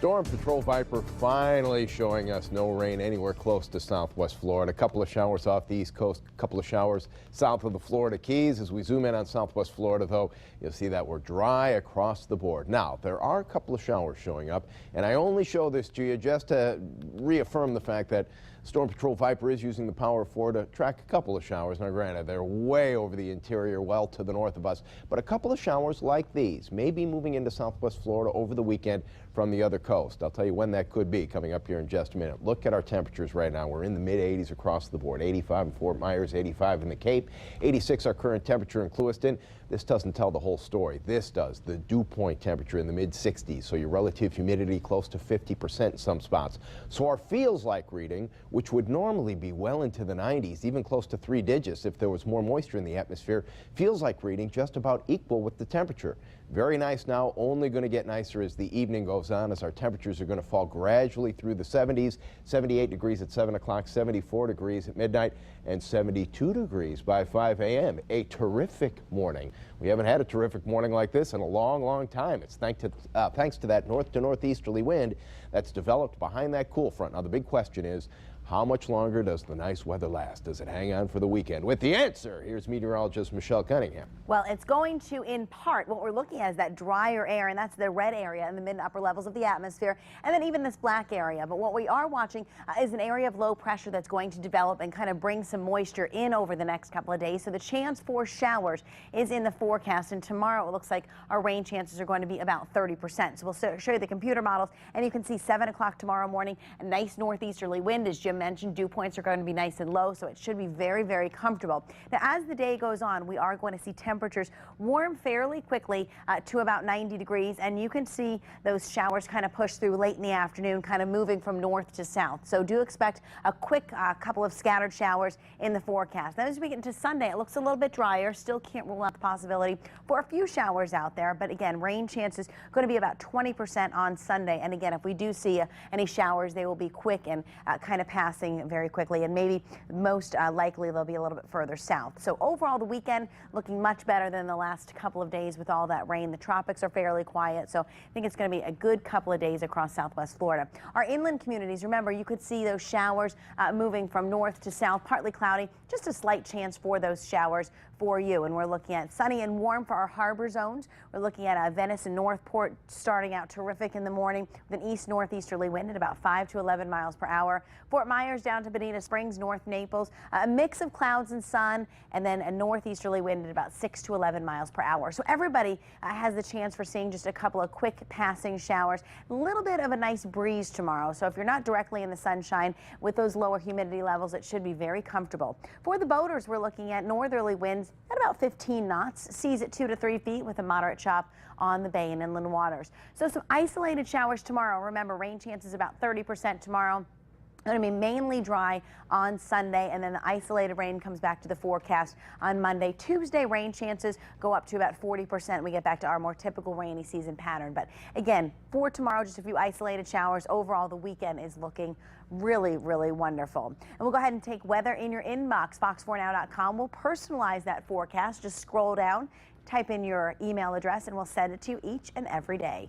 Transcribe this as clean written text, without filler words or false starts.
Storm Patrol Viper finally showing us no rain anywhere close to southwest Florida. A couple of showers off the east coast, a couple of showers south of the Florida Keys. As we zoom in on southwest Florida, though, you'll see that we're dry across the board. Now, there are a couple of showers showing up, and I only show this to you just to reaffirm the fact that Storm Patrol Viper is using the power of 4 to track a couple of showers. Now, granted, they're way over the interior, well to the north of us, but a couple of showers like these may be moving into southwest Florida over the weekend from the other coast. I'll tell you when that could be coming up here in just a minute. Look at our temperatures right now. We're in the mid-80s across the board. 85 in Fort Myers, 85 in the Cape, 86 our current temperature in Clewiston. This doesn't tell the whole story. This does. The dew point temperature in the mid-60s, so your relative humidity close to 50% in some spots. So our feels like reading, which would normally be well into the 90s, even close to 3 digits if there was more moisture in the atmosphere, feels like reading just about equal with the temperature. Very nice now, only going to get nicer as the evening goes on, as our temperatures are going to fall gradually through the 70s, 78 degrees at 7 o'clock, 74 degrees at midnight, and 72 degrees by 5 a.m. A terrific morning. We haven't had a terrific morning like this in a long, long time. It's thanks to that north to northeasterly wind that's developed behind that cool front. Now, the big question is, how much longer does the nice weather last? Does it hang on for the weekend? With the answer, here's meteorologist Michelle Cunningham. Well, it's going to, in part, what we're looking at is that drier air, and that's the red area in the mid and upper levels of the atmosphere, and then even this black area. But what we are watching is an area of low pressure that's going to develop and kind of bring some moisture in over the next couple of days. So the chance for showers is in the forecast, and tomorrow it looks like our rain chances are going to be about 30%. So we'll show you the computer models, and you can see 7 o'clock tomorrow morning, a nice northeasterly wind, as Jim mentioned. Dew points are going to be nice and low, so it should be very, very comfortable. Now, as the day goes on, we are going to see temperatures warm fairly quickly to about 90 degrees, and you can see those showers kind of push through late in the afternoon, kind of moving from north to south. So do expect a quick couple of scattered showers in the forecast. Then as we get into Sunday, it looks a little bit drier. Still can't rule out the possibility for a few showers out there, but again, rain chances going to be about 20% on Sunday. And again, if we do see any showers, they will be quick and kind of passing very quickly, and maybe most likely they'll be a little bit further south. So overall, the weekend looking much better than the last couple of days with all that rain. The tropics are fairly quiet, so I think it's going to be a good couple of days across southwest Florida. Our inland communities, remember, you could see those showers moving from north to south, partly cloudy, just a slight chance for those showers for you. And we're looking at sunny and warm for our harbor zones. We're looking at Venice and Northport starting out terrific in the morning with an east-northeasterly wind at about 5 to 11 miles per hour. Fort Myers down to Bonita Springs, North Naples, a mix of clouds and sun, and then a northeasterly wind at about 6 to 11 miles per hour. So everybody has the chance for seeing just a couple of quick passing showers. A little bit of a nice breeze tomorrow. So if you're not directly in the sunshine with those lower humidity levels, it should be very comfortable. For the boaters, we're looking at northerly winds at about 15 knots, seas at 2 to 3 feet with a moderate chop on the bay and inland waters. So some isolated showers tomorrow. Remember, rain chances about 30% tomorrow. Going to be mainly dry on Sunday, and then the isolated rain comes back to the forecast on Monday. Tuesday, rain chances go up to about 40%. We get back to our more typical rainy season pattern. But again, for tomorrow, just a few isolated showers. Overall, the weekend is looking really, really wonderful. And we'll go ahead and take weather in your inbox. Fox4Now.com will personalize that forecast. Just scroll down, type in your email address, and we'll send it to you each and every day.